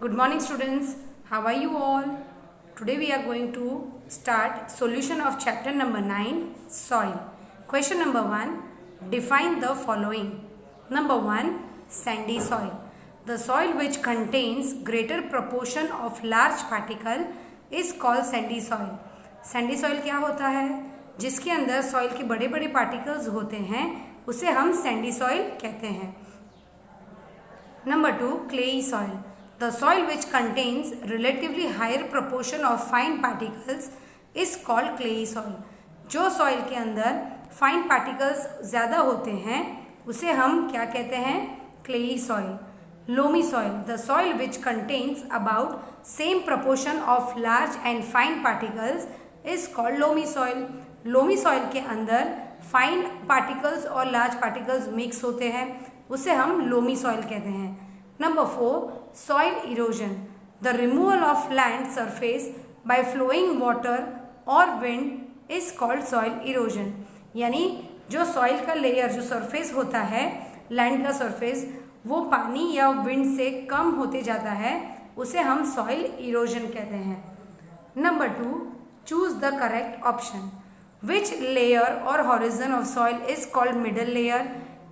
Good morning students, how are you all? Today we are going to start solution of chapter number 9, soil. Question number 1, define the following. Number 1, sandy soil. The soil which contains greater proportion of large particle is called sandy soil. Sandy soil क्या होता है? जिसके अंदर soil के बड़े बड़े particles होते हैं उसे हम sandy soil कहते हैं. Number 2, clayey soil. The soil which contains relatively higher proportion of fine particles is called clayey soil. जो soil के अंदर fine particles ज़्यादा होते हैं उसे हम क्या कहते हैं? Clayey soil. Loamy soil. The soil which contains about same proportion of large and fine particles is called loamy soil. Loamy soil के अंदर fine particles और large particles mix होते हैं उसे हम loamy soil कहते हैं. Number 4, soil erosion. The removal of land surface by flowing water or wind is called soil erosion. यानी जो soil का layer जो surface होता है land का surface वो पानी या wind से कम होते जाता है उसे हम soil erosion कहते हैं. Number 2, choose the correct option. Which layer or horizon of soil is called middle layer?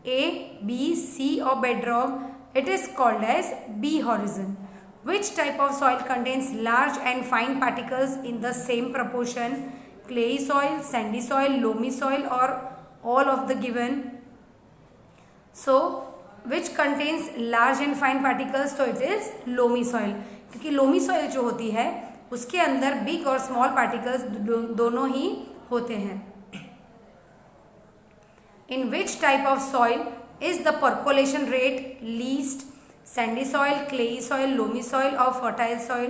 A, B, C or bedrock? It is called as B horizon. Which type of soil contains large and fine particles in the same proportion? Clayey soil, sandy soil, loamy soil or all of the given? So, which contains large and fine particles? So, it is loamy soil. क्योंकि loamy soil जो होती है उसके अंदर big और small particles दोनों ही होते हैं. In which type of soil is the percolation rate least? Sandy soil, clayey soil, loamy soil और fertile soil.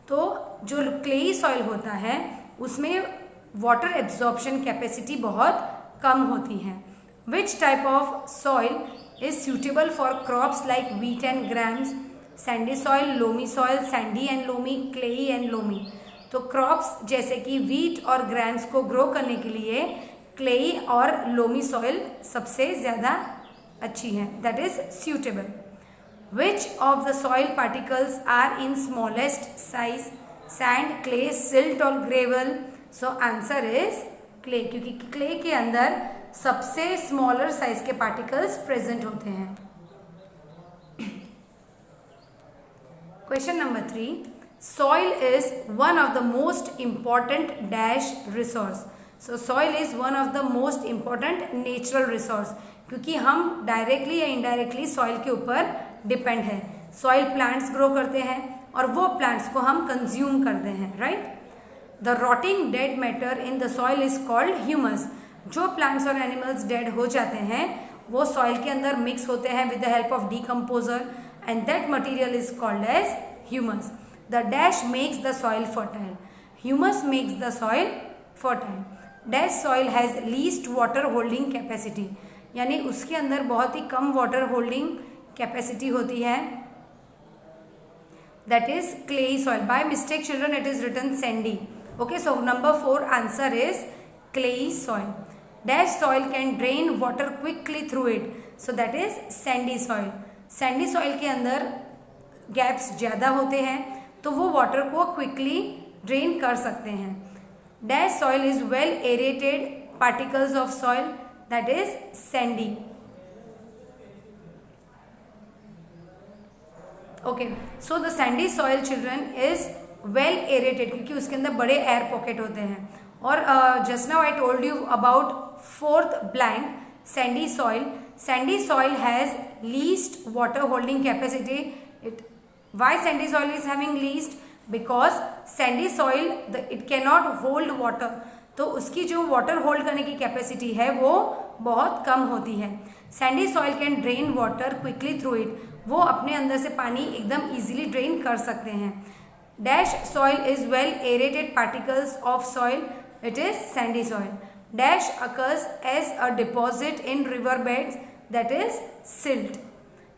तो जो clayey soil होता है उसमें water absorption capacity बहुत कम होती है. Which type of soil is suitable for crops like wheat and grams? Sandy soil, loamy soil, sandy and loamy, clayey and loamy. तो crops जैसे कि wheat और grams को grow करने के लिए clay और loamy soil सबसे ज़्यादा अच्छी है. That is suitable. Which of the soil particles are in smallest size? Sand, clay, silt और gravel. So answer is clay क्योंकि clay के अंदर सबसे smaller size के particles present होते हैं. Question number 3. Soil is one of the most important dash resource. So soil is one of the most important natural resource. क्योंकि हम directly या इनडायरेक्टली सॉइल के ऊपर डिपेंड है. सॉइल प्लांट्स ग्रो करते हैं और वो प्लांट्स को हम कंज्यूम करते हैं, right. The rotting dead matter in the soil is called humus. जो प्लांट्स और एनिमल्स डेड हो जाते हैं वो सॉइल के अंदर मिक्स होते हैं with the help of decomposer and that material is called as humus. The dash makes the soil fertile. Humus makes the soil fertile. Dash soil has least water holding capacity. यानी उसके अंदर बहुत ही कम water holding capacity होती है. That is clayey soil. By mistake children it is written sandy. Okay, so number 4 answer is clayey soil. Dash soil can drain water quickly through it. So that is sandy soil. Sandy soil के अंदर gaps ज़्यादा होते हैं तो वो water को quickly drain कर सकते हैं. Dash soil is well aerated particles of soil. That is sandy. Okay, so the sandy soil children is well aerated क्योंकि उसके अंदर बड़े एयर पॉकेट होते हैं. और just now I told you about fourth blank sandy soil. Sandy soil has least water holding capacity. Why sandy soil is having least? Because sandy soil it cannot hold water. तो उसकी जो water hold करने की capacity है वो बहुत कम होती है. Sandy soil can drain water quickly through it. वो अपने अंदर से पानी एकदम इजीली ड्रेन कर सकते हैं. Dash soil is well aerated particles of soil. It is sandy soil. Dash occurs as a deposit in river beds. That is silt.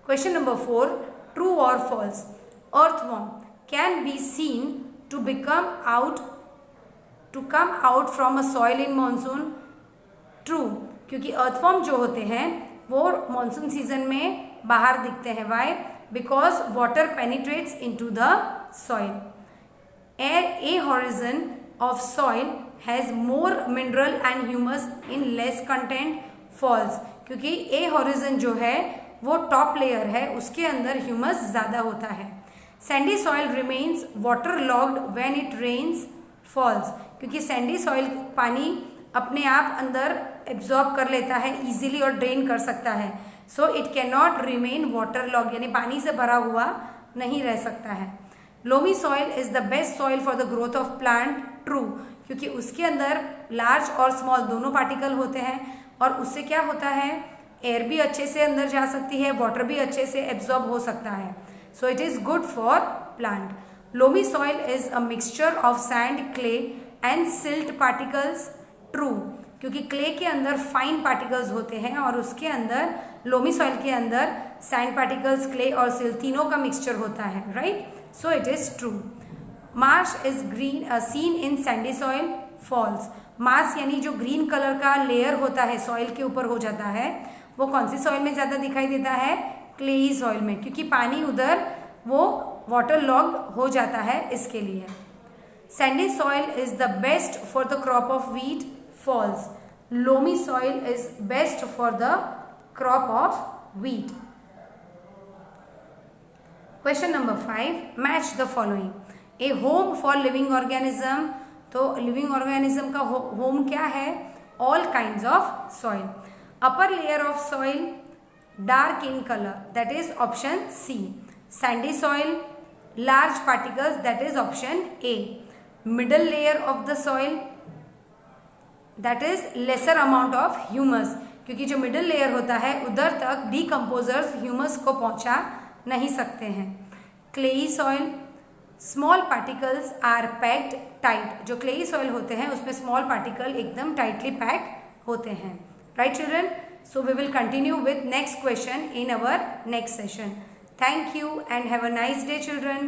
Question number 4, true और false. Earthworm can be seen to come out from a soil in monsoon. True, क्योंकि earthworm जो होते हैं वो monsoon season में बाहर दिखते हैं. Y? because water penetrates into the soil. A horizon of soil has more mineral and humus in less content. False, क्योंकि A horizon जो है वो टॉप लेयर है, उसके अंदर ह्यूमस ज़्यादा होता है. Sandy soil remains waterlogged when it rains. False, क्योंकि सैंडी सॉइल पानी अपने आप अंदर एब्जॉर्ब कर लेता है इजीली और ड्रेन कर सकता है. So it can not remain water log, यानी पानी से भरा हुआ नहीं रह सकता है. Loamy soil is the best soil for the growth of plant. True, क्योंकि उसके अंदर लार्ज और स्मॉल दोनों पार्टिकल होते हैं और उससे क्या होता है, एयर भी अच्छे से अंदर जा सकती है, वाटर भी अच्छे से एब्जॉर्ब हो सकता है. सो it is good for plant. Loamy soil is a mixture of sand, clay and silt particles. True, क्योंकि क्ले के अंदर फाइन पार्टिकल्स होते हैं और उसके अंदर लोमी सॉइल के अंदर सैंड पार्टिकल्स, क्ले और सिल्ट तीनों का मिक्सचर होता है. Right, so it is true. Marsh is green seen in sandy soil. False, marsh यानी जो ग्रीन कलर का लेयर होता है सॉइल के ऊपर हो जाता है, वो कौन सी सॉइल में ज़्यादा दिखाई देता है, क्लेई सॉइल में, क्योंकि पानी उधर वो वाटर लॉग हो जाता है इसके लिए. Sandy soil is the best for the crop of wheat. False, loamy soil is best for the crop of wheat. Question number 5, match the following. A home for living organism. तो living organism का home क्या है, all kinds of soil. Upper layer of soil dark in colour, that is option C. Sandy soil, large particles, that is option A. Middle layer of the soil, that is lesser amount of humus, क्योंकि जो middle layer होता है उधर तक decomposers humus को पहुंचा नहीं सकते हैं. Clayey soil, small particles are packed tight. जो क्लेई सॉइल होते हैं उसमें स्मॉल पार्टिकल एकदम टाइटली पैक होते हैं. Right children, so we will continue with next question in our next session. Thank you and have a nice day children.